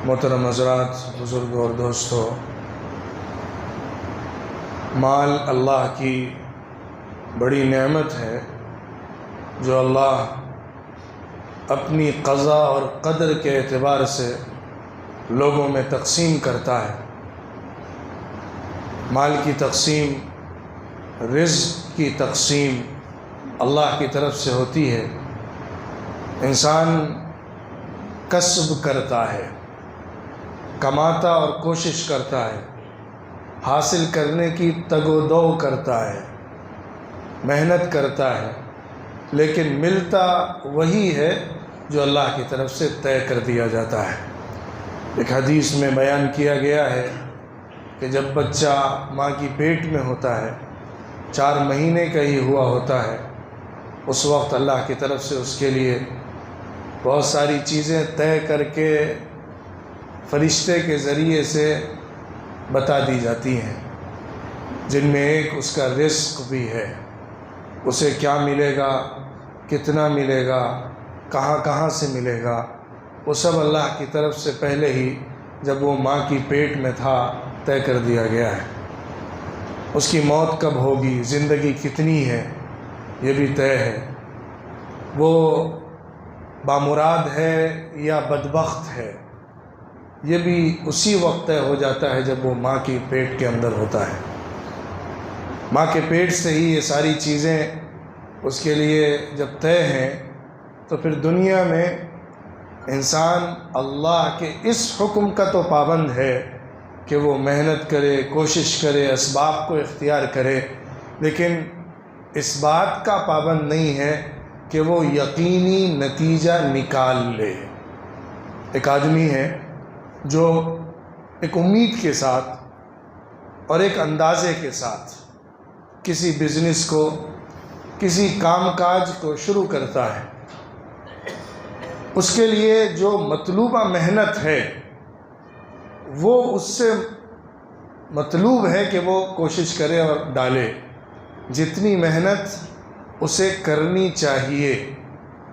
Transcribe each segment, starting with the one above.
محترم حضرات، بزرگوں اور دوستوں، مال اللہ کی بڑی نعمت ہے جو اللہ اپنی قضا اور قدر کے اعتبار سے لوگوں میں تقسیم کرتا ہے۔ مال کی تقسیم، رزق کی تقسیم اللہ کی طرف سے ہوتی ہے۔ انسان کسب کرتا ہے، کماتا اور کوشش کرتا ہے، حاصل کرنے کی تگ و دو کرتا ہے، محنت کرتا ہے، لیکن ملتا وہی ہے جو اللہ کی طرف سے طے کر دیا جاتا ہے۔ ایک حدیث میں بیان کیا گیا ہے کہ جب بچہ ماں کی پیٹ میں ہوتا ہے، 4 مہینے کا ہی ہوا ہوتا ہے، اس وقت اللہ کی طرف سے اس کے لیے بہت ساری چیزیں طے کر کے فرشتے کے ذریعے سے بتا دی جاتی ہیں، جن میں ایک اس کا رزق بھی ہے۔ اسے کیا ملے گا، کتنا ملے گا، کہاں سے ملے گا، وہ سب اللہ کی طرف سے پہلے ہی جب وہ ماں کی پیٹ میں تھا طے کر دیا گیا ہے۔ اس کی موت کب ہوگی، زندگی کتنی ہے، یہ بھی طے ہے۔ وہ بامراد ہے یا بدبخت ہے، یہ بھی اسی وقت طے ہو جاتا ہے جب وہ ماں کی پیٹ کے اندر ہوتا ہے۔ ماں کے پیٹ سے ہی یہ ساری چیزیں اس کے لیے جب طے ہیں، تو پھر دنیا میں انسان اللہ کے اس حکم کا تو پابند ہے کہ وہ محنت کرے، کوشش کرے، اسباب کو اختیار کرے، لیکن اس بات کا پابند نہیں ہے کہ وہ یقینی نتیجہ نکال لے۔ ایک آدمی ہے جو ایک امید کے ساتھ اور ایک اندازے کے ساتھ کسی بزنس کو، کسی کام کاج کو شروع کرتا ہے۔ اس کے لیے جو مطلوبہ محنت ہے وہ اس سے مطلوب ہے کہ وہ کوشش کرے اور ڈالے۔ جتنی محنت اسے کرنی چاہیے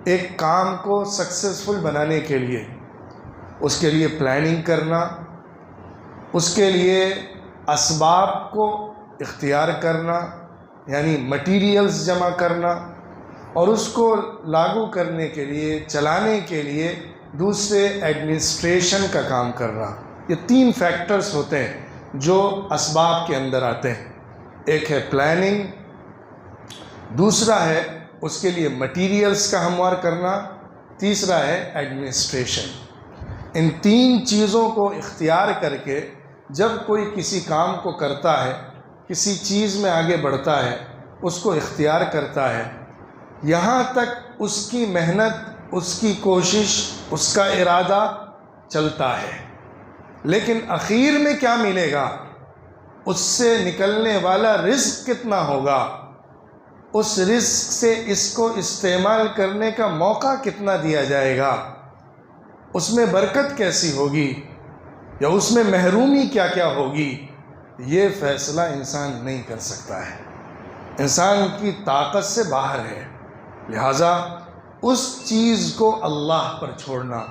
ایک کام کو سکسیسفل بنانے کے لیے، اس کے لیے پلاننگ کرنا، اس کے لیے اسباب کو اختیار کرنا، یعنی مٹیریلز جمع کرنا، اور اس کو لاگو کرنے کے لیے، چلانے کے لیے دوسرے ایڈمنسٹریشن کا کام کرنا۔ یہ 3 فیکٹرز ہوتے ہیں جو اسباب کے اندر آتے ہیں۔ ایک ہے پلاننگ، دوسرا ہے اس کے لیے مٹیریلز کا ہموار کرنا، تیسرا ہے ایڈمنسٹریشن۔ ان 3 چیزوں کو اختیار کر کے جب کوئی کسی کام کو کرتا ہے، کسی چیز میں آگے بڑھتا ہے، اس کو اختیار کرتا ہے، یہاں تک اس کی محنت، اس کی کوشش، اس کا ارادہ چلتا ہے، لیکن اخیر میں کیا ملے گا، اس سے نکلنے والا رزق کتنا ہوگا، اس رزق سے اس کو استعمال کرنے کا موقع کتنا دیا جائے گا، اس میں برکت کیسی ہوگی، یا اس میں محرومی کیا کیا ہوگی، یہ فیصلہ انسان نہیں کر سکتا ہے، انسان کی طاقت سے باہر ہے۔ لہٰذا اس چیز کو اللہ پر چھوڑنا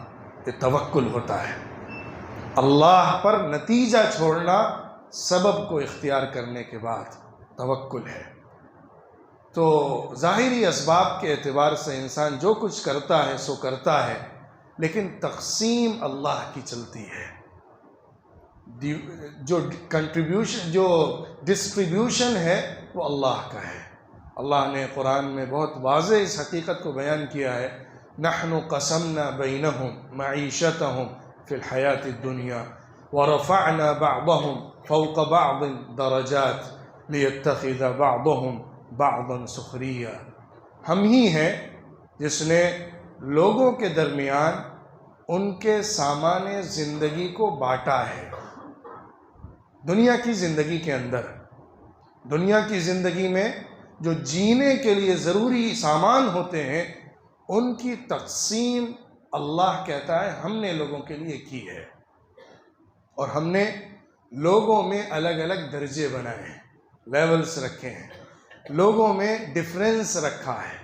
یہ توکل ہوتا ہے۔ اللہ پر نتیجہ چھوڑنا سبب کو اختیار کرنے کے بعد توکل ہے۔ تو ظاہری اسباب کے اعتبار سے انسان جو کچھ کرتا ہے سو کرتا ہے، لیکن تقسیم اللہ کی چلتی ہے۔ جو ڈسٹریبیوشن ہے وہ اللہ کا ہے۔ اللہ نے قرآن میں بہت واضح اس حقیقت کو بیان کیا ہے، نحن قسمنا بینہم معیشتہم فی الحیات الدنیا ورفعنا بعضهم فوق بعض درجات لیتخذ بعضهم بعضا سخریا۔ ہم ہی ہیں جس نے لوگوں کے درمیان ان کے سامان زندگی کو بانٹا ہے۔ دنیا کی زندگی کے اندر، دنیا کی زندگی میں جو جینے کے لیے ضروری سامان ہوتے ہیں، ان کی تقسیم اللہ کہتا ہے ہم نے لوگوں کے لیے کی ہے، اور ہم نے لوگوں میں الگ الگ درجے بنائے ہیں، لیولز رکھے ہیں، لوگوں میں ڈفرینس رکھا ہے،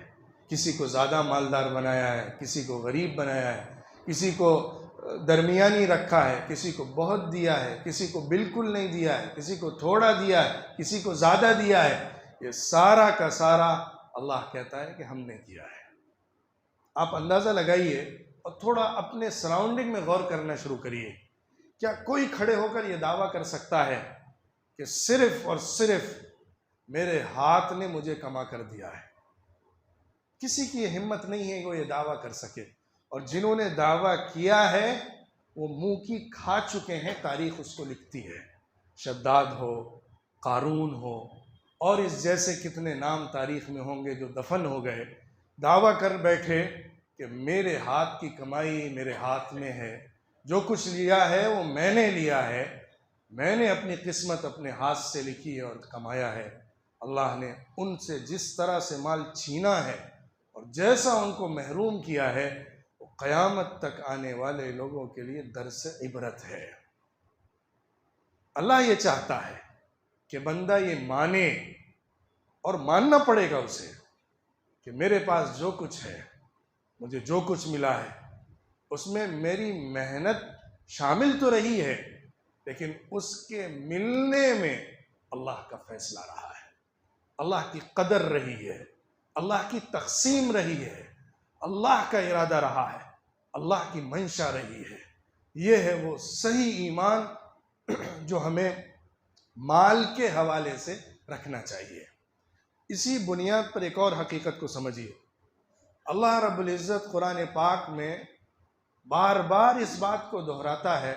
کسی کو زیادہ مالدار بنایا ہے، کسی کو غریب بنایا ہے، کسی کو درمیانی رکھا ہے، کسی کو بہت دیا ہے، کسی کو بالکل نہیں دیا ہے، کسی کو تھوڑا دیا ہے، کسی کو زیادہ دیا ہے، یہ سارا کا سارا اللہ کہتا ہے کہ ہم نے کیا ہے۔ آپ اندازہ لگائیے اور تھوڑا اپنے سراؤنڈنگ میں غور کرنا شروع کریے۔ کیا کوئی کھڑے ہو کر یہ دعویٰ کر سکتا ہے کہ صرف اور صرف میرے ہاتھ نے مجھے کما کر دیا ہے؟ کسی کی یہ ہمت نہیں ہے کہ وہ یہ دعویٰ کر سکے، اور جنہوں نے دعویٰ کیا ہے وہ منہ کی کھا چکے ہیں، تاریخ اس کو لکھتی ہے۔ شداد ہو، قارون ہو، اور اس جیسے کتنے نام تاریخ میں ہوں گے جو دفن ہو گئے، دعویٰ کر بیٹھے کہ میرے ہاتھ کی کمائی میرے ہاتھ میں ہے، جو کچھ لیا ہے وہ میں نے لیا ہے، میں نے اپنی قسمت اپنے ہاتھ سے لکھی ہے اور کمایا ہے۔ اللہ نے ان سے جس طرح سے مال چھینا ہے اور جیسا ان کو محروم کیا ہے، وہ قیامت تک آنے والے لوگوں کے لیے درس عبرت ہے۔ اللہ یہ چاہتا ہے کہ بندہ یہ مانے، اور ماننا پڑے گا اسے، کہ میرے پاس جو کچھ ہے، مجھے جو کچھ ملا ہے، اس میں میری محنت شامل تو رہی ہے، لیکن اس کے ملنے میں اللہ کا فیصلہ رہا ہے، اللہ کی قدر رہی ہے، اللہ کی تقسیم رہی ہے، اللہ کا ارادہ رہا ہے، اللہ کی منشا رہی ہے۔ یہ ہے وہ صحیح ایمان جو ہمیں مال کے حوالے سے رکھنا چاہیے۔ اسی بنیاد پر ایک اور حقیقت کو سمجھیے۔ اللہ رب العزت قرآن پاک میں بار بار اس بات کو دہراتا ہے،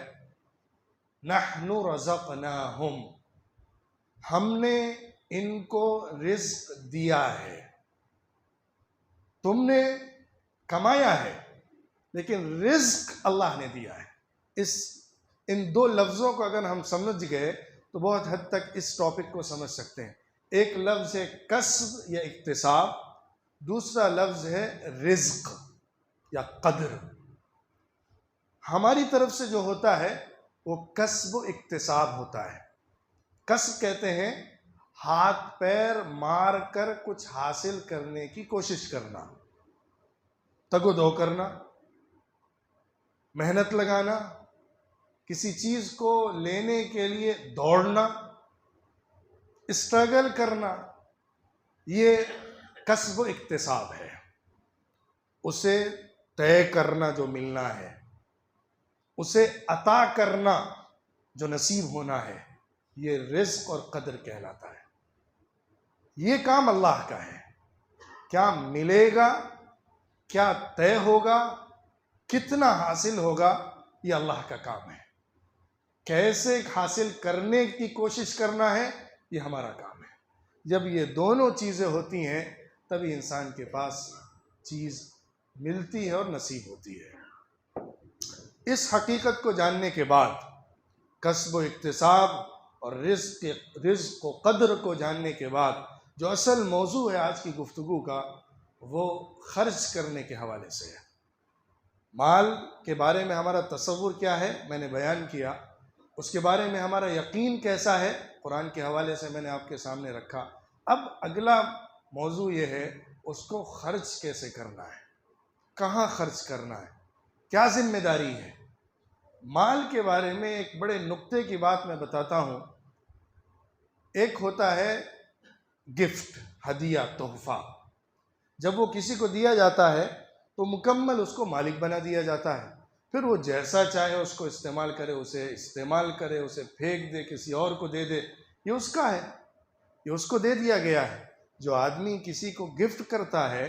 نحن رزقناہم، ہم نے ان کو رزق دیا ہے، تم نے کمایا ہے لیکن رزق اللہ نے دیا ہے۔ ان دو لفظوں کو اگر ہم سمجھ گئے تو بہت حد تک اس ٹاپک کو سمجھ سکتے ہیں۔ ایک لفظ ہے کسب یا اکتساب، دوسرا لفظ ہے رزق یا قدر۔ ہماری طرف سے جو ہوتا ہے وہ کسب و اکتساب ہوتا ہے۔ کسب کہتے ہیں ہاتھ پیر مار کر کچھ حاصل کرنے کی کوشش کرنا، تگ و دو کرنا، محنت لگانا، کسی چیز کو لینے کے لیے دوڑنا، اسٹرگل کرنا، یہ کسب و اکتساب ہے۔ اسے طے کرنا جو ملنا ہے، اسے عطا کرنا جو نصیب ہونا ہے، یہ رزق اور قدر کہلاتا ہے۔ یہ کام اللہ کا ہے۔ کیا ملے گا، کیا طے ہوگا، کتنا حاصل ہوگا، یہ اللہ کا کام ہے۔ کیسے حاصل کرنے کی کوشش کرنا ہے، یہ ہمارا کام ہے۔ جب یہ دونوں چیزیں ہوتی ہیں تبھی انسان کے پاس چیز ملتی ہے اور نصیب ہوتی ہے۔ اس حقیقت کو جاننے کے بعد، کسب و اکتساب اور رزق و قدر کو جاننے کے بعد، جو اصل موضوع ہے آج کی گفتگو کا، وہ خرچ کرنے کے حوالے سے ہے۔ مال کے بارے میں ہمارا تصور کیا ہے میں نے بیان کیا، اس کے بارے میں ہمارا یقین کیسا ہے قرآن کے حوالے سے میں نے آپ کے سامنے رکھا۔ اب اگلا موضوع یہ ہے اس کو خرچ کیسے کرنا ہے، کہاں خرچ کرنا ہے، کیا ذمہ داری ہے۔ مال کے بارے میں ایک بڑے نقطے کی بات میں بتاتا ہوں۔ ایک ہوتا ہے گفٹ، ہدیہ، تحفہ۔ جب وہ کسی کو دیا جاتا ہے تو مکمل اس کو مالک بنا دیا جاتا ہے، پھر وہ جیسا چاہے اس کو استعمال کرے، اسے پھینک دے، کسی اور کو دے دے، یہ اس کا ہے، یہ اس کو دے دیا گیا ہے۔ جو آدمی کسی کو گفٹ کرتا ہے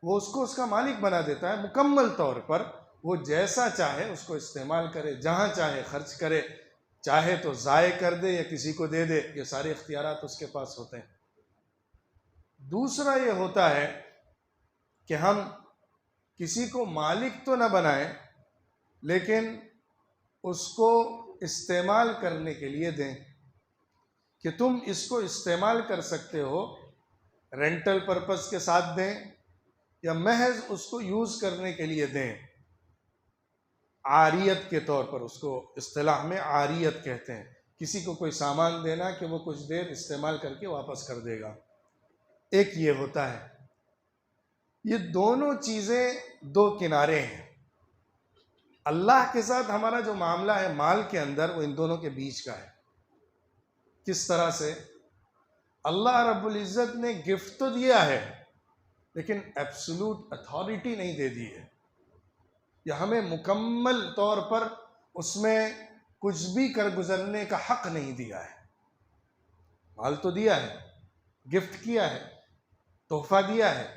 وہ اس کو اس کا مالک بنا دیتا ہے مکمل طور پر۔ وہ جیسا چاہے اس کو استعمال کرے، جہاں چاہے خرچ کرے، چاہے تو ضائع کر دے یا کسی کو دے دے، یہ سارے اختیارات اس کے پاس ہوتے ہیں۔ دوسرا یہ ہوتا ہے کہ ہم کسی کو مالک تو نہ بنائیں لیکن اس کو استعمال کرنے کے لیے دیں، کہ تم اس کو استعمال کر سکتے ہو، رینٹل پرپس کے ساتھ دیں یا محض اس کو یوز کرنے کے لیے دیں، عاریت کے طور پر، اس کو اصطلاح میں عاریت کہتے ہیں۔ کسی کو کوئی سامان دینا کہ وہ کچھ دیر استعمال کر کے واپس کر دے گا، ایک یہ ہوتا ہے۔ یہ دونوں چیزیں دو کنارے ہیں۔ اللہ کے ساتھ ہمارا جو معاملہ ہے مال کے اندر، وہ ان دونوں کے بیچ کا ہے۔ کس طرح سے؟ اللہ رب العزت نے گفٹ تو دیا ہے لیکن ایبسولوٹ اتھارٹی نہیں دے دی ہے، یا ہمیں مکمل طور پر اس میں کچھ بھی کر گزرنے کا حق نہیں دیا ہے۔ مال تو دیا ہے، گفٹ کیا ہے، تحفہ دیا ہے۔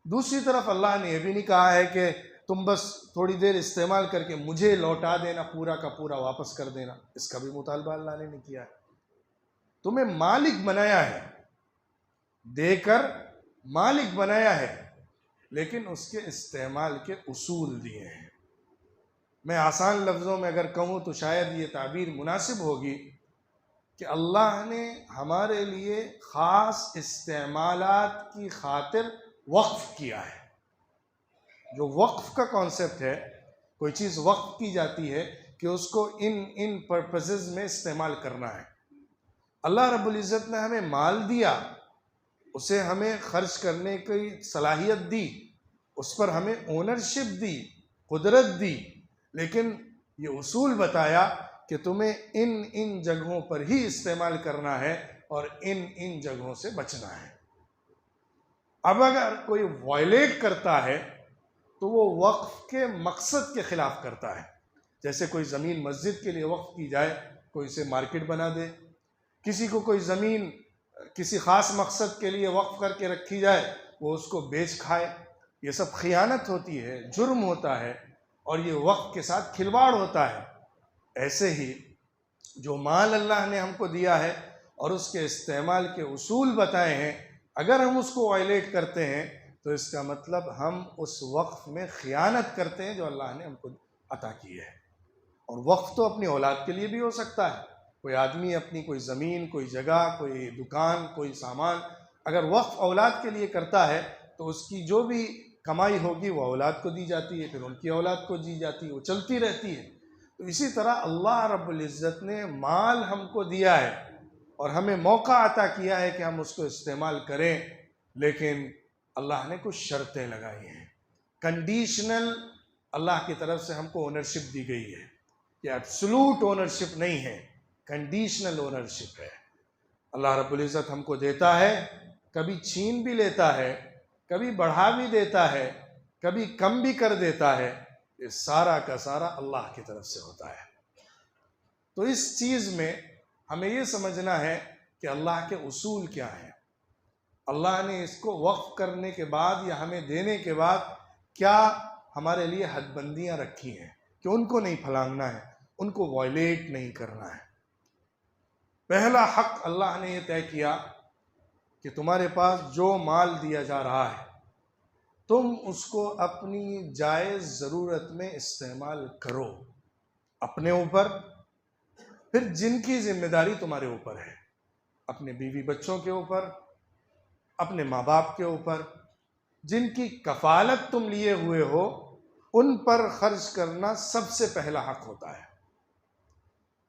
دوسری طرف اللہ نے یہ بھی نہیں کہا ہے کہ تم بس تھوڑی دیر استعمال کر کے مجھے لوٹا دینا، پورا کا پورا واپس کر دینا، اس کا بھی مطالبہ اللہ نے نہیں کیا ہے۔ تمہیں مالک بنایا ہے، دے کر مالک بنایا ہے، لیکن اس کے استعمال کے اصول دیے ہیں۔ میں آسان لفظوں میں اگر کہوں تو شاید یہ تعبیر مناسب ہوگی کہ اللہ نے ہمارے لیے خاص استعمالات کی خاطر وقف کیا ہے۔ جو وقف کا کانسیپٹ ہے، کوئی چیز وقف کی جاتی ہے کہ اس کو ان پرپزز میں استعمال کرنا ہے۔ اللہ رب العزت نے ہمیں مال دیا، اسے ہمیں خرچ کرنے کی صلاحیت دی، اس پر ہمیں اونرشپ دی، قدرت دی، لیکن یہ اصول بتایا کہ تمہیں ان جگہوں پر ہی استعمال کرنا ہے اور ان جگہوں سے بچنا ہے۔ اب اگر کوئی وائلیٹ کرتا ہے تو وہ وقف کے مقصد کے خلاف کرتا ہے۔ جیسے کوئی زمین مسجد کے لیے وقف کی جائے، کوئی اسے مارکیٹ بنا دے، کسی کو کوئی زمین کسی خاص مقصد کے لیے وقف کر کے رکھی جائے، وہ اس کو بیچ کھائے، یہ سب خیانت ہوتی ہے، جرم ہوتا ہے، اور یہ وقف کے ساتھ کھلواڑ ہوتا ہے۔ ایسے ہی جو مال اللہ نے ہم کو دیا ہے اور اس کے استعمال کے اصول بتائے ہیں، اگر ہم اس کو وائلیٹ کرتے ہیں تو اس کا مطلب ہم اس وقف میں خیانت کرتے ہیں جو اللہ نے ہم کو عطا کی ہے۔ اور وقف تو اپنی اولاد کے لیے بھی ہو سکتا ہے۔ کوئی آدمی اپنی کوئی زمین، کوئی جگہ، کوئی دکان، کوئی سامان اگر وقف اولاد کے لیے کرتا ہے تو اس کی جو بھی کمائی ہوگی وہ اولاد کو دی جاتی ہے، پھر ان کی اولاد کو دی جاتی ہے، وہ چلتی رہتی ہے۔ تو اسی طرح اللہ رب العزت نے مال ہم کو دیا ہے اور ہمیں موقع عطا کیا ہے کہ ہم اس کو استعمال کریں، لیکن اللہ نے کچھ شرطیں لگائی ہیں۔ کنڈیشنل اللہ کی طرف سے ہم کو اونرشپ دی گئی ہے، یہ ایبسولوٹ اونرشپ نہیں ہے، کنڈیشنل اونرشپ ہے۔ اللہ رب العزت ہم کو دیتا ہے، کبھی چھین بھی لیتا ہے، کبھی بڑھا بھی دیتا ہے، کبھی کم بھی کر دیتا ہے، یہ سارا کا سارا اللہ کی طرف سے ہوتا ہے۔ تو اس چیز میں ہمیں یہ سمجھنا ہے کہ اللہ کے اصول کیا ہیں۔ اللہ نے اس کو وقف کرنے کے بعد یا ہمیں دینے کے بعد کیا ہمارے لیے حد بندیاں رکھی ہیں کہ ان کو نہیں پھلانگنا ہے، ان کو وائلیٹ نہیں کرنا ہے۔ پہلا حق اللہ نے یہ طے کیا کہ تمہارے پاس جو مال دیا جا رہا ہے تم اس کو اپنی جائز ضرورت میں استعمال کرو، اپنے اوپر، پھر جن کی ذمہ داری تمہارے اوپر ہے، اپنے بیوی بچوں کے اوپر، اپنے ماں باپ کے اوپر، جن کی کفالت تم لیے ہوئے ہو، ان پر خرچ کرنا سب سے پہلا حق ہوتا ہے۔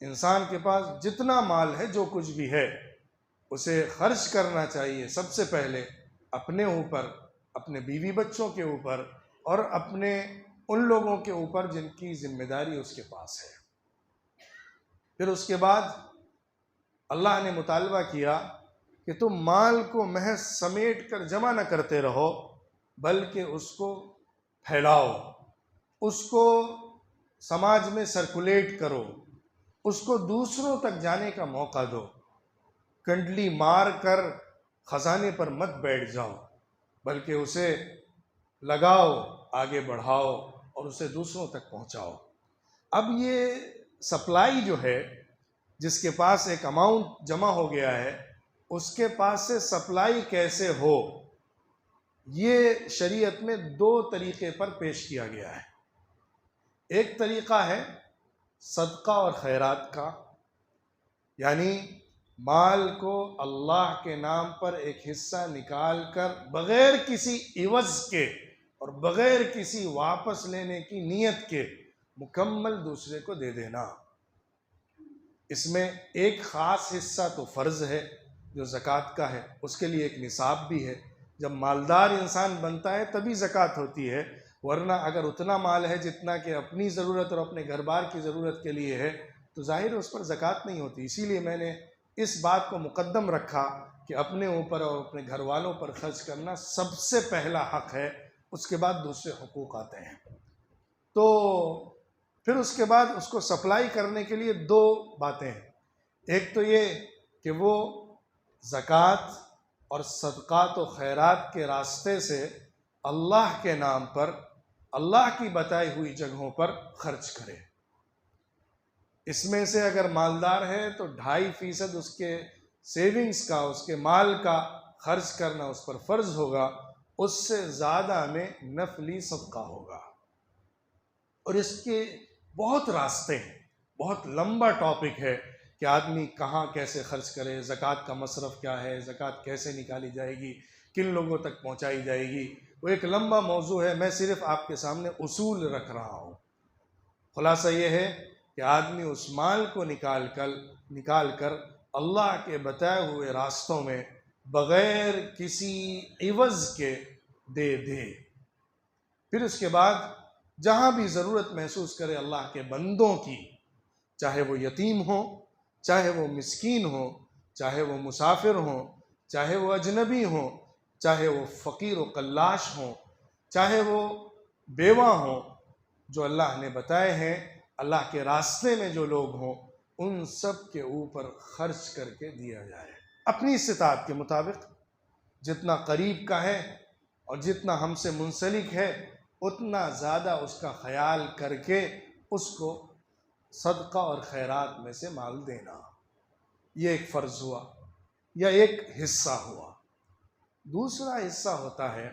انسان کے پاس جتنا مال ہے، جو کچھ بھی ہے، اسے خرچ کرنا چاہیے سب سے پہلے اپنے اوپر، اپنے بیوی بچوں کے اوپر، اور اپنے ان لوگوں کے اوپر جن کی ذمہ داری اس کے پاس ہے۔ پھر اس کے بعد اللہ نے مطالبہ کیا کہ تم مال کو محض سمیٹ کر جمع نہ کرتے رہو، بلکہ اس کو پھیلاؤ، اس کو سماج میں سرکولیٹ کرو، اس کو دوسروں تک جانے کا موقع دو۔ کنڈلی مار کر خزانے پر مت بیٹھ جاؤ، بلکہ اسے لگاؤ، آگے بڑھاؤ اور اسے دوسروں تک پہنچاؤ۔ اب یہ سپلائی جو ہے، جس کے پاس ایک اماؤنٹ جمع ہو گیا ہے، اس کے پاس سے سپلائی کیسے ہو، یہ شریعت میں دو طریقے پر پیش کیا گیا ہے۔ ایک طریقہ ہے صدقہ اور خیرات کا، یعنی مال کو اللہ کے نام پر ایک حصہ نکال کر بغیر کسی عوض کے اور بغیر کسی واپس لینے کی نیت کے مکمل دوسرے کو دے دینا۔ اس میں ایک خاص حصہ تو فرض ہے جو زکوٰۃ کا ہے، اس کے لیے ایک نصاب بھی ہے۔ جب مالدار انسان بنتا ہے تبھی زکوٰۃ ہوتی ہے، ورنہ اگر اتنا مال ہے جتنا کہ اپنی ضرورت اور اپنے گھر بار کی ضرورت کے لیے ہے تو ظاہر اس پر زکوٰۃ نہیں ہوتی۔ اسی لیے میں نے اس بات کو مقدم رکھا کہ اپنے اوپر اور اپنے گھر والوں پر خرچ کرنا سب سے پہلا حق ہے، اس کے بعد دوسرے حقوق آتے ہیں۔ تو پھر اس کے بعد اس کو سپلائی کرنے کے لیے دو باتیں ہیں۔ ایک تو یہ کہ وہ زکوٰۃ اور صدقات و خیرات کے راستے سے اللہ کے نام پر اللہ کی بتائی ہوئی جگہوں پر خرچ کرے۔ اس میں سے اگر مالدار ہے تو 2.5% اس کے سیونگز کا، اس کے مال کا خرچ کرنا اس پر فرض ہوگا، اس سے زیادہ میں نفلی صدقہ ہوگا۔ اور اس کے بہت راستے ہیں، بہت لمبا ٹاپک ہے کہ آدمی کہاں کیسے خرچ کرے، زکوٰۃ کا مصرف کیا ہے، زکوٰۃ کیسے نکالی جائے گی، کن لوگوں تک پہنچائی جائے گی، وہ ایک لمبا موضوع ہے۔ میں صرف آپ کے سامنے اصول رکھ رہا ہوں۔ خلاصہ یہ ہے کہ آدمی اس مال کو نکال کر اللہ کے بتائے ہوئے راستوں میں بغیر کسی عوض کے دے دے۔ پھر اس کے بعد جہاں بھی ضرورت محسوس کرے اللہ کے بندوں کی، چاہے وہ یتیم ہوں، چاہے وہ مسکین ہوں، چاہے وہ مسافر ہوں، چاہے وہ اجنبی ہوں، چاہے وہ فقیر و قلاش ہوں، چاہے وہ بیوہ ہوں، جو اللہ نے بتائے ہیں اللہ کے راستے میں جو لوگ ہوں، ان سب کے اوپر خرچ کر کے دیا جائے اپنی استطاعت کے مطابق۔ جتنا قریب کا ہے اور جتنا ہم سے منسلک ہے اتنا زیادہ اس کا خیال کر کے اس کو صدقہ اور خیرات میں سے مال دینا، یہ ایک فرض ہوا یا ایک حصہ ہوا۔ دوسرا حصہ ہوتا ہے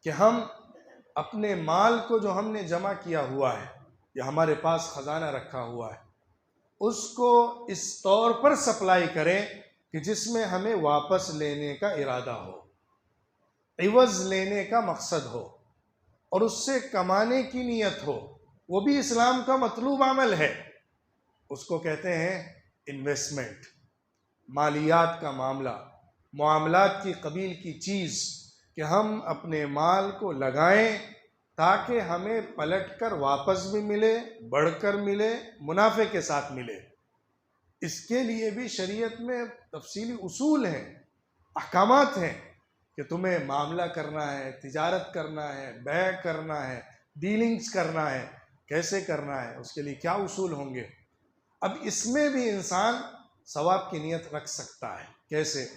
کہ ہم اپنے مال کو جو ہم نے جمع کیا ہوا ہے یا ہمارے پاس خزانہ رکھا ہوا ہے اس کو اس طور پر سپلائی کریں کہ جس میں ہمیں واپس لینے کا ارادہ ہو، عوض لینے کا مقصد ہو اور اس سے کمانے کی نیت ہو۔ وہ بھی اسلام کا مطلوب عمل ہے، اس کو کہتے ہیں انویسٹمنٹ، مالیات کا معاملہ، معاملات کی قبیل کی چیز کہ ہم اپنے مال کو لگائیں تاکہ ہمیں پلٹ کر واپس بھی ملے، بڑھ کر ملے، منافع کے ساتھ ملے۔ اس کے لیے بھی شریعت میں تفصیلی اصول ہیں، احکامات ہیں کہ تمہیں معاملہ کرنا ہے، تجارت کرنا ہے، بیع کرنا ہے، ڈیلنگز کرنا ہے، کیسے کرنا ہے، اس کے لیے کیا اصول ہوں گے۔ اب اس میں بھی انسان ثواب کی نیت رکھ سکتا ہے۔ کیسے؟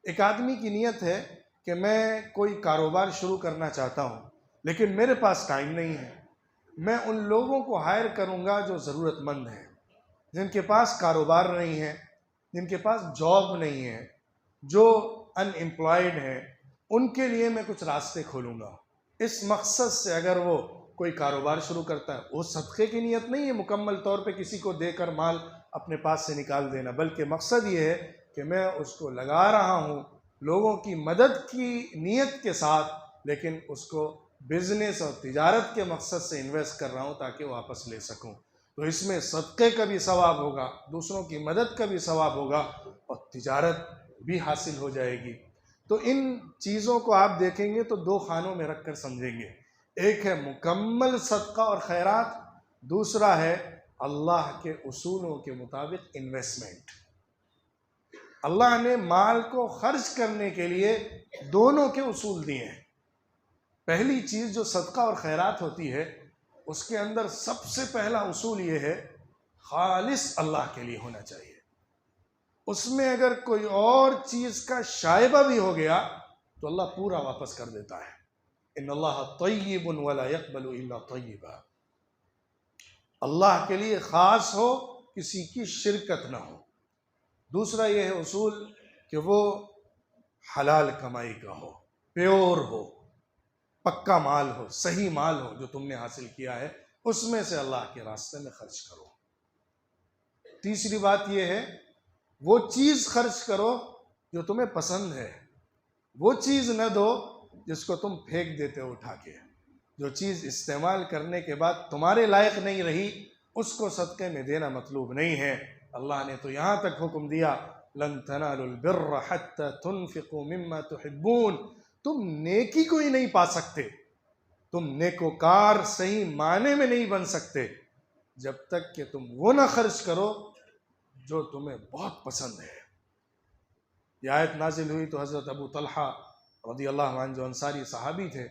ایک آدمی کی نیت ہے کہ میں کوئی کاروبار شروع کرنا چاہتا ہوں لیکن میرے پاس ٹائم نہیں ہے، میں ان لوگوں کو ہائر کروں گا جو ضرورت مند ہیں، جن کے پاس کاروبار نہیں ہے، جن کے پاس جاب نہیں ہے، جو ان امپلائڈ ہیں، ان کے لیے میں کچھ راستے کھولوں گا۔ اس مقصد سے اگر وہ کوئی کاروبار شروع کرتا ہے، وہ صدقے کی نیت نہیں ہے مکمل طور پہ کسی کو دے کر مال اپنے پاس سے نکال دینا، بلکہ مقصد یہ ہے کہ میں اس کو لگا رہا ہوں لوگوں کی مدد کی نیت کے ساتھ، لیکن اس کو بزنس اور تجارت کے مقصد سے انویسٹ کر رہا ہوں تاکہ واپس لے سکوں۔ تو اس میں صدقے کا بھی ثواب ہوگا، دوسروں کی مدد کا بھی ثواب ہوگا اور تجارت بھی حاصل ہو جائے گی۔ تو ان چیزوں کو آپ دیکھیں گے تو دو خانوں میں رکھ کر سمجھیں گے، ایک ہے مکمل صدقہ اور خیرات، دوسرا ہے اللہ کے اصولوں کے مطابق انویسٹمنٹ۔ اللہ نے مال کو خرچ کرنے کے لیے دونوں کے اصول دیے ہیں۔ پہلی چیز جو صدقہ اور خیرات ہوتی ہے اس کے اندر سب سے پہلا اصول یہ ہے خالص اللہ کے لیے ہونا چاہیے۔ اس میں اگر کوئی اور چیز کا شائبہ بھی ہو گیا تو اللہ پورا واپس کر دیتا ہے۔ ان اللہ طیب ولا يقبل الا طیبا، اللہ کے لیے خاص ہو، کسی کی شرکت نہ ہو۔ دوسرا یہ ہے اصول کہ وہ حلال کمائی کا ہو، پیور ہو، پکا مال ہو، صحیح مال ہو جو تم نے حاصل کیا ہے، اس میں سے اللہ کے راستے میں خرچ کرو۔ تیسری بات یہ ہے وہ چیز خرچ کرو جو تمہیں پسند ہے، وہ چیز نہ دو جس کو تم پھینک دیتے ہو اٹھا کے، جو چیز استعمال کرنے کے بعد تمہارے لائق نہیں رہی اس کو صدقے میں دینا مطلوب نہیں ہے۔ اللہ نے تو یہاں تک حکم دیا لن تنالوا البر حتى تنفقوا مما تحبون، تم نیکی کو ہی نہیں پا سکتے تم نیکوکار صحیح معنی میں نہیں بن سکتے جب تک کہ تم وہ نہ خرچ کرو جو تمہیں بہت پسند ہے۔ یہ آیت نازل ہوئی تو حضرت ابو طلحہ رضی اللہ عنہ جو انصاری صحابی تھے،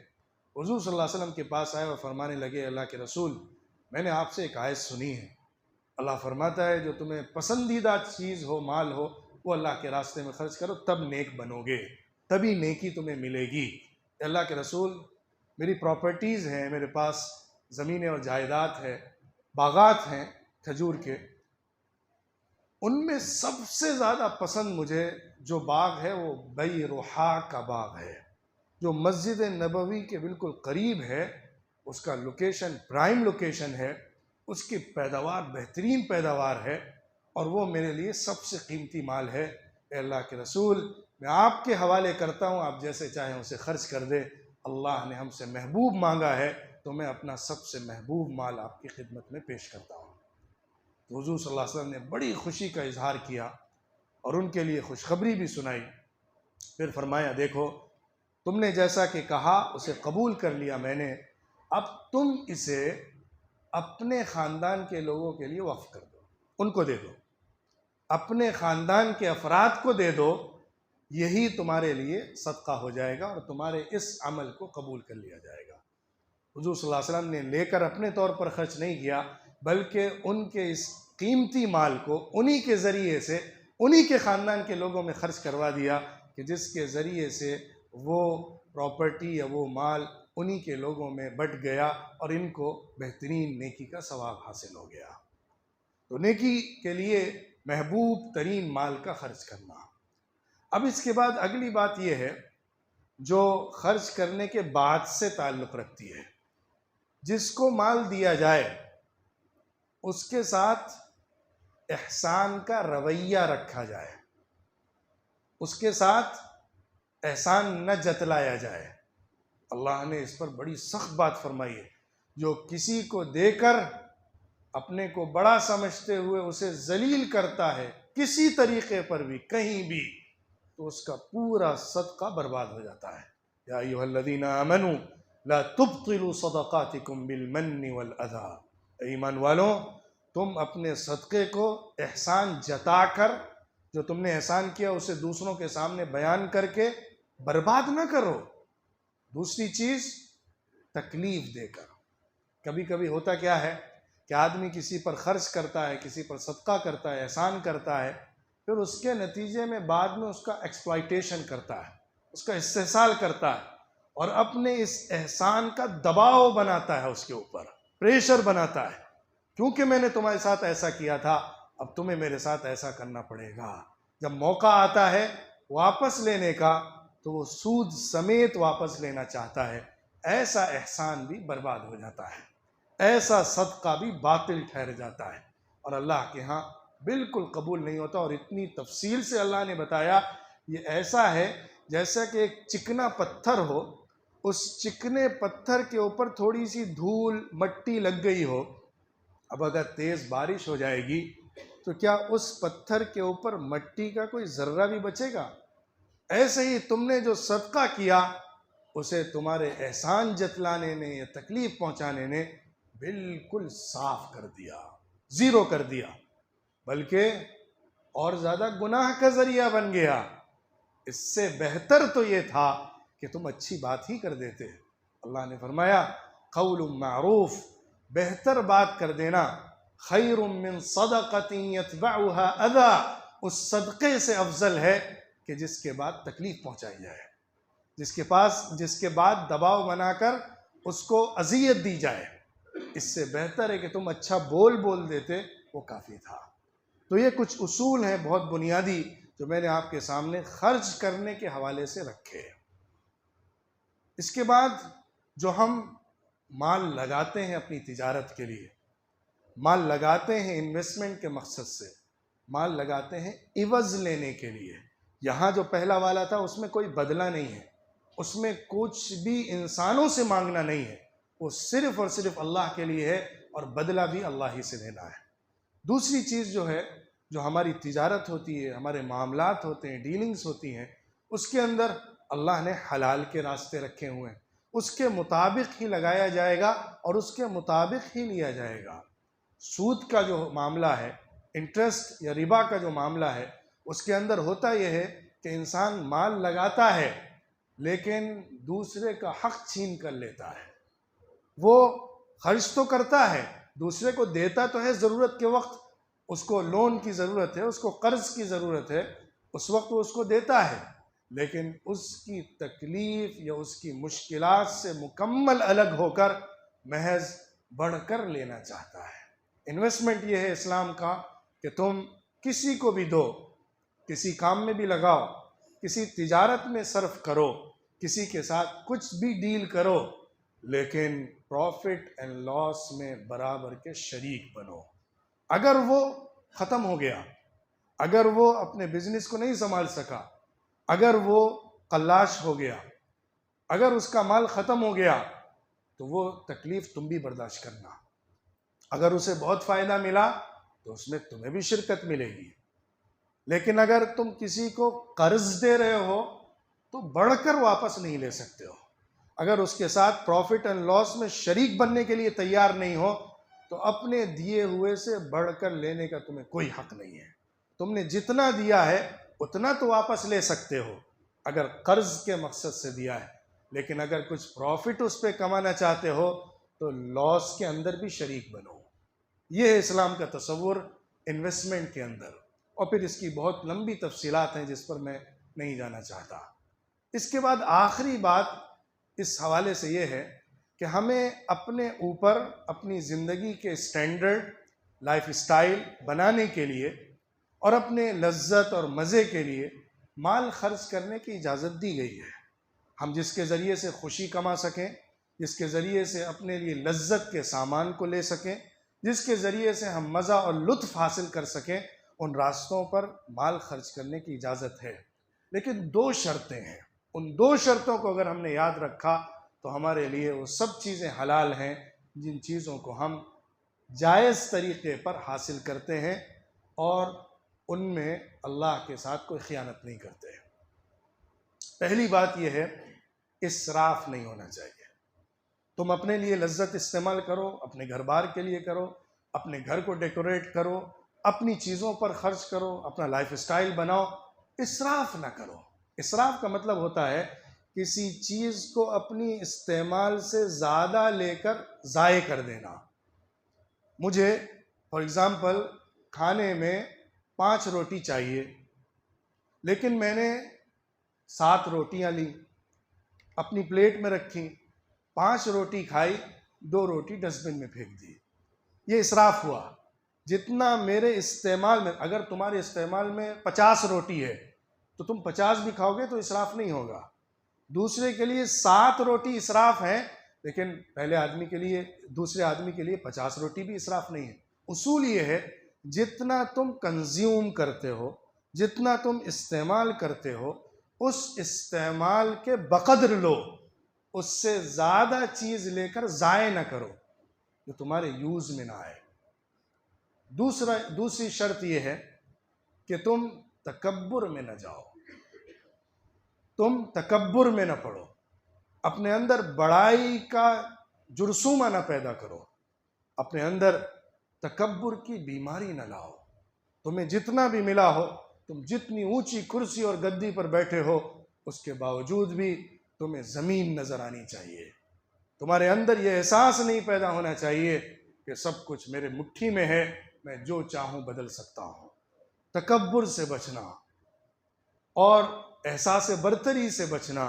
حضور صلی اللہ علیہ وسلم کے پاس آئے اور فرمانے لگے، اللہ کے رسول، میں نے آپ سے ایک آیت سنی ہے، اللہ فرماتا ہے جو تمہیں پسندیدہ چیز ہو، مال ہو، وہ اللہ کے راستے میں خرچ کرو، تب نیک بنو گے، تبھی نیکی تمہیں ملے گی۔ اللہ کے رسول، میری پراپرٹیز ہیں، میرے پاس زمینیں اور جائیداد ہے، باغات ہیں کھجور کے، ان میں سب سے زیادہ پسند مجھے جو باغ ہے وہ بیروحا کا باغ ہے، جو مسجد نبوی کے بالکل قریب ہے، اس کا لوکیشن پرائم لوکیشن ہے، اس کی پیداوار بہترین پیداوار ہے، اور وہ میرے لیے سب سے قیمتی مال ہے۔ اے اللہ کے رسول، میں آپ کے حوالے کرتا ہوں، آپ جیسے چاہیں اسے خرچ کر دے، اللہ نے ہم سے محبوب مانگا ہے تو میں اپنا سب سے محبوب مال آپ کی خدمت میں پیش کرتا ہوں۔ تو حضور صلی اللہ علیہ وسلم نے بڑی خوشی کا اظہار کیا اور ان کے لیے خوشخبری بھی سنائی۔ پھر فرمایا، دیکھو تم نے جیسا کہ کہا اسے قبول کر لیا میں نے، اب تم اسے اپنے خاندان کے لوگوں کے لیے وقف کر دو، ان کو دے دو، اپنے خاندان کے افراد کو دے دو، یہی تمہارے لیے صدقہ ہو جائے گا اور تمہارے اس عمل کو قبول کر لیا جائے گا۔ حضور صلی اللہ علیہ وسلم نے لے کر اپنے طور پر خرچ نہیں کیا، بلکہ ان کے اس قیمتی مال کو انہی کے ذریعے سے انہی کے خاندان کے لوگوں میں خرچ کروا دیا کہ جس کے ذریعے سے وہ پراپرٹی یا وہ مال انہی کے لوگوں میں بٹ گیا اور ان کو بہترین نیکی کا ثواب حاصل ہو گیا۔ تو نیکی کے لیے محبوب ترین مال کا خرچ کرنا۔ اب اس کے بعد اگلی بات یہ ہے جو خرچ کرنے کے بعد سے تعلق رکھتی ہے، جس کو مال دیا جائے اس کے ساتھ احسان کا رویہ رکھا جائے، اس کے ساتھ احسان نہ جتلایا جائے۔ اللہ نے اس پر بڑی سخت بات فرمائی ہے، جو کسی کو دے کر اپنے کو بڑا سمجھتے ہوئے اسے ذلیل کرتا ہے کسی طریقے پر بھی، کہیں بھی، تو اس کا پورا صدقہ برباد ہو جاتا ہے۔ یا ایھا الذین آمنوا لا تبطلوا صدقاتکم بالمن والاذی، ایمان والوں تم اپنے صدقے کو احسان جتا کر، جو تم نے احسان کیا اسے دوسروں کے سامنے بیان کر کے برباد نہ کرو۔ دوسری چیز، تکلیف دے کر۔ کبھی کبھی ہوتا کیا ہے کہ آدمی کسی پر خرچ کرتا ہے، کسی پر صدقہ کرتا ہے، احسان کرتا ہے، پھر اس کے نتیجے میں بعد میں اس کا ایکسپلائٹیشن کرتا ہے، اس کا استحصال کرتا ہے، اور اپنے اس احسان کا دباؤ بناتا ہے، اس کے اوپر پریشر بناتا ہے، کیونکہ میں نے تمہارے ساتھ ایسا کیا تھا، اب تمہیں میرے ساتھ ایسا کرنا پڑے گا۔ جب موقع آتا ہے واپس لینے کا تو وہ سود سمیت واپس لینا چاہتا ہے۔ ایسا احسان بھی برباد ہو جاتا ہے، ایسا صدقہ بھی باطل ٹھہر جاتا ہے اور اللہ کے ہاں بالکل قبول نہیں ہوتا۔ اور اتنی تفصیل سے اللہ نے بتایا، یہ ایسا ہے جیسا کہ ایک چکنا پتھر ہو، اس چکنے پتھر کے اوپر تھوڑی سی دھول مٹی لگ گئی ہو، اب اگر تیز بارش ہو جائے گی تو کیا اس پتھر کے اوپر مٹی کا کوئی ذرہ بھی بچے گا؟ ایسے ہی تم نے جو صدقہ کیا اسے تمہارے احسان جتلانے نے یا تکلیف پہنچانے نے بالکل صاف کر دیا، زیرو کر دیا، بلکہ اور زیادہ گناہ کا ذریعہ بن گیا۔ اس سے بہتر تو یہ تھا کہ تم اچھی بات ہی کر دیتے۔ اللہ نے فرمایا، قول معروف، بہتر بات کر دینا، خیر من صدقۃ یتبعها اذی، اس صدقے سے افضل ہے کہ جس کے بعد تکلیف پہنچائی جائے، جس کے بعد دباؤ بنا کر اس کو اذیت دی جائے۔ اس سے بہتر ہے کہ تم اچھا بول دیتے، وہ کافی تھا۔ تو یہ کچھ اصول ہیں بہت بنیادی جو میں نے آپ کے سامنے خرچ کرنے کے حوالے سے رکھے۔ اس کے بعد جو ہم مال لگاتے ہیں اپنی تجارت کے لیے، مال لگاتے ہیں انویسٹمنٹ کے مقصد سے، مال لگاتے ہیں عوض لینے کے لیے۔ یہاں جو پہلا والا تھا اس میں کوئی بدلہ نہیں ہے، اس میں کچھ بھی انسانوں سے مانگنا نہیں ہے، وہ صرف اور صرف اللہ کے لیے ہے اور بدلہ بھی اللہ ہی سے لینا ہے۔ دوسری چیز جو ہے، جو ہماری تجارت ہوتی ہے، ہمارے معاملات ہوتے ہیں، ڈیلنگز ہوتی ہیں، اس کے اندر اللہ نے حلال کے راستے رکھے ہوئے ہیں۔ اس کے مطابق ہی لگایا جائے گا اور اس کے مطابق ہی لیا جائے گا۔ سود کا جو معاملہ ہے، انٹرسٹ یا ربا کا جو معاملہ ہے، اس کے اندر ہوتا یہ ہے کہ انسان مال لگاتا ہے لیکن دوسرے کا حق چھین کر لیتا ہے۔ وہ خرچ تو کرتا ہے، دوسرے کو دیتا تو ہے، ضرورت کے وقت اس کو لون کی ضرورت ہے، اس کو قرض کی ضرورت ہے، اس وقت وہ اس کو دیتا ہے، لیکن اس کی تکلیف یا اس کی مشکلات سے مکمل الگ ہو کر محض بڑھ کر لینا چاہتا ہے۔ انویسٹمنٹ یہ ہے اسلام کا کہ تم کسی کو بھی دو، کسی کام میں بھی لگاؤ، کسی تجارت میں صرف کرو، کسی کے ساتھ کچھ بھی ڈیل کرو، لیکن پروفٹ اینڈ لاس میں برابر کے شریک بنو۔ اگر وہ ختم ہو گیا، اگر وہ اپنے بزنس کو نہیں سنبھال سکا، اگر وہ قلاش ہو گیا، اگر اس کا مال ختم ہو گیا، تو وہ تکلیف تم بھی برداشت کرنا۔ اگر اسے بہت فائدہ ملا تو اس میں تمہیں بھی شرکت ملے گی، لیکن اگر تم کسی کو قرض دے رہے ہو تو بڑھ کر واپس نہیں لے سکتے ہو۔ اگر اس کے ساتھ پروفٹ اینڈ لاس میں شریک بننے کے لیے تیار نہیں ہو تو اپنے دیے ہوئے سے بڑھ کر لینے کا تمہیں کوئی حق نہیں ہے۔ تم نے جتنا دیا ہے اتنا تو واپس لے سکتے ہو اگر قرض کے مقصد سے دیا ہے، لیکن اگر کچھ پروفٹ اس پہ کمانا چاہتے ہو تو لاس کے اندر بھی شریک بنو۔ یہ ہے اسلام کا تصور انویسٹمنٹ کے اندر، اور پھر اس کی بہت لمبی تفصیلات ہیں جس پر میں نہیں جانا چاہتا۔ اس کے بعد آخری بات اس حوالے سے یہ ہے کہ ہمیں اپنے اوپر اپنی زندگی کے سٹینڈرڈ لائف سٹائل بنانے کے لیے اور اپنے لذت اور مزے کے لیے مال خرچ کرنے کی اجازت دی گئی ہے۔ ہم جس کے ذریعے سے خوشی کما سکیں، جس کے ذریعے سے اپنے لیے لذت کے سامان کو لے سکیں، جس کے ذریعے سے ہم مزہ اور لطف حاصل کر سکیں، ان راستوں پر مال خرچ کرنے کی اجازت ہے۔ لیکن دو شرطیں ہیں، ان دو شرطوں کو اگر ہم نے یاد رکھا تو ہمارے لیے وہ سب چیزیں حلال ہیں جن چیزوں کو ہم جائز طریقے پر حاصل کرتے ہیں اور ان میں اللہ کے ساتھ کوئی خیانت نہیں کرتے۔ پہلی بات یہ ہے، اسراف نہیں ہونا چاہیے۔ تم اپنے لیے لذت استعمال کرو، اپنے گھر بار کے لیے کرو، اپنے گھر کو ڈیکوریٹ کرو، اپنی چیزوں پر خرچ کرو، اپنا لائف سٹائل بناؤ، اسراف نہ کرو۔ اسراف کا مطلب ہوتا ہے کسی چیز کو اپنی استعمال سے زیادہ لے کر ضائع کر دینا۔ مجھے فار ایگزامپل کھانے میں 5 روٹی چاہیے، لیکن میں نے 7 روٹیاں لی، اپنی پلیٹ میں رکھی، 5 روٹی کھائی، 2 روٹی ڈسٹ بن میں پھینک دی۔ یہ اسراف ہوا۔ جتنا میرے استعمال میں، اگر تمہارے استعمال میں 50 روٹی ہے تو تم 50 بھی کھاؤ گے تو اسراف نہیں ہوگا۔ دوسرے کے لیے 7 روٹی اسراف ہیں، لیکن پہلے آدمی کے لیے، دوسرے آدمی کے لیے 50 روٹی بھی اسراف نہیں ہے۔ اصول یہ ہے، جتنا تم کنزیوم کرتے ہو، جتنا تم استعمال کرتے ہو، اس استعمال کے بقدر لو، اس سے زیادہ چیز لے کر ضائع نہ کرو جو تمہارے یوز میں نہ آئے۔ دوسری شرط یہ ہے کہ تم تکبر میں نہ جاؤ، تم تکبر میں نہ پڑو، اپنے اندر بڑائی کا جرثومہ نہ پیدا کرو، اپنے اندر تکبر کی بیماری نہ لاؤ۔ تمہیں جتنا بھی ملا ہو، تم جتنی اونچی کرسی اور گدی پر بیٹھے ہو، اس کے باوجود بھی تمہیں زمین نظر آنی چاہیے۔ تمہارے اندر یہ احساس نہیں پیدا ہونا چاہیے کہ سب کچھ میرے مٹھی میں ہے، میں جو چاہوں بدل سکتا ہوں۔ تکبر سے بچنا اور احساس برتری سے بچنا،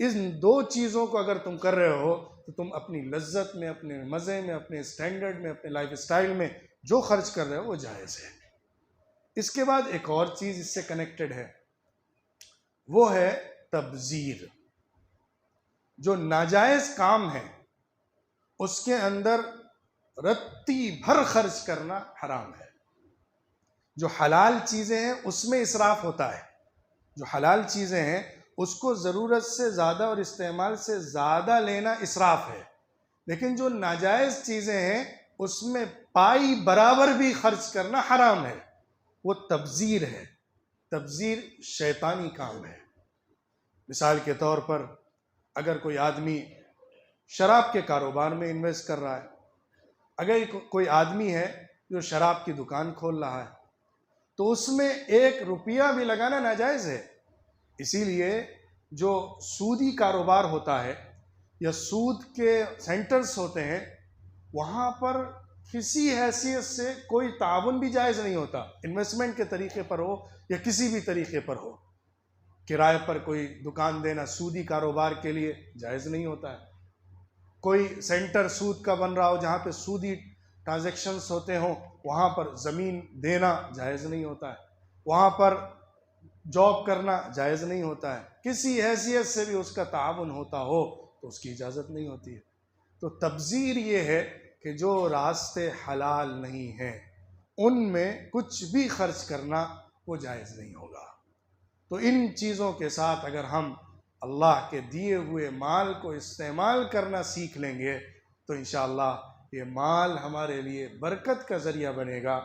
ان 2 چیزوں کو اگر تم کر رہے ہو تو تم اپنی لذت میں، اپنے مزے میں، اپنے سٹینڈرڈ میں، اپنے لائف سٹائل میں جو خرچ کر رہے ہو وہ جائز ہے۔ اس کے بعد ایک اور چیز اس سے کنیکٹڈ ہے، وہ ہے تبذیر۔ جو ناجائز کام ہے اس کے اندر رتی بھر خرچ کرنا حرام ہے۔ جو حلال چیزیں ہیں اس میں اسراف ہوتا ہے، جو حلال چیزیں ہیں اس کو ضرورت سے زیادہ اور استعمال سے زیادہ لینا اسراف ہے، لیکن جو ناجائز چیزیں ہیں اس میں پائی برابر بھی خرچ کرنا حرام ہے، وہ تبذیر ہے۔ تبذیر شیطانی کام ہے۔ مثال کے طور پر اگر کوئی آدمی شراب کے کاروبار میں انویسٹ کر رہا ہے. اگر کوئی آدمی ہے جو شراب کی دکان کھول رہا ہے تو اس میں 1 روپیہ بھی لگانا ناجائز ہے. اسی لیے جو سودی کاروبار ہوتا ہے یا سود کے سینٹرز ہوتے ہیں وہاں پر کسی حیثیت سے کوئی تعاون بھی جائز نہیں ہوتا. انویسٹمنٹ کے طریقے پر ہو یا کسی بھی طریقے پر ہو، کرائے پر کوئی دکان دینا سودی کاروبار کے لیے جائز نہیں ہوتا ہے. کوئی سینٹر سود کا بن رہا ہو جہاں پہ سودی ٹرانزیکشنز ہوتے ہوں وہاں پر زمین دینا جائز نہیں ہوتا ہے. وہاں پر جاب کرنا جائز نہیں ہوتا ہے. کسی حیثیت سے بھی اس کا تعاون ہوتا ہو تو اس کی اجازت نہیں ہوتی ہے. تو تبذیر یہ ہے کہ جو راستے حلال نہیں ہیں ان میں کچھ بھی خرچ کرنا وہ جائز نہیں ہوگا. تو ان چیزوں کے ساتھ اگر ہم اللہ کے دیے ہوئے مال کو استعمال کرنا سیکھ لیں گے تو انشاءاللہ یہ مال ہمارے لیے برکت کا ذریعہ بنے گا،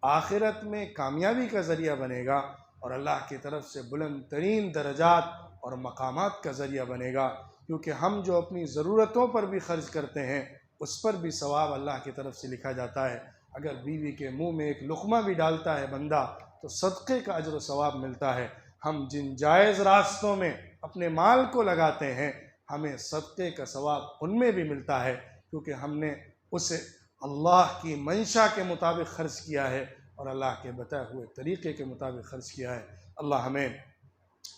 آخرت میں کامیابی کا ذریعہ بنے گا، اور اللہ کی طرف سے بلند ترین درجات اور مقامات کا ذریعہ بنے گا. کیونکہ ہم جو اپنی ضرورتوں پر بھی خرچ کرتے ہیں اس پر بھی ثواب اللہ کی طرف سے لکھا جاتا ہے. اگر بیوی کے منہ میں ایک لقمہ بھی ڈالتا ہے بندہ تو صدقے کا اجر و ثواب ملتا ہے. ہم جن جائز راستوں میں اپنے مال کو لگاتے ہیں ہمیں صدقے کا ثواب ان میں بھی ملتا ہے، کیونکہ ہم نے اسے اللہ کی منشا کے مطابق خرچ کیا ہے اور اللہ کے بتائے ہوئے طریقے کے مطابق خرچ کیا ہے. اللہ ہمیں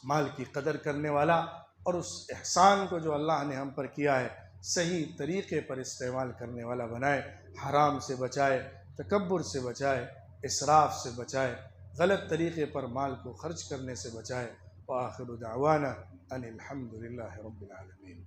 مال کی قدر کرنے والا اور اس احسان کو جو اللہ نے ہم پر کیا ہے صحیح طریقے پر استعمال کرنے والا بنائے. حرام سے بچائے، تکبر سے بچائے، اسراف سے بچائے، غلط طریقے پر مال کو خرچ کرنے سے بچائے. وآخر دعوانا ان الحمد للہ رب العالمین.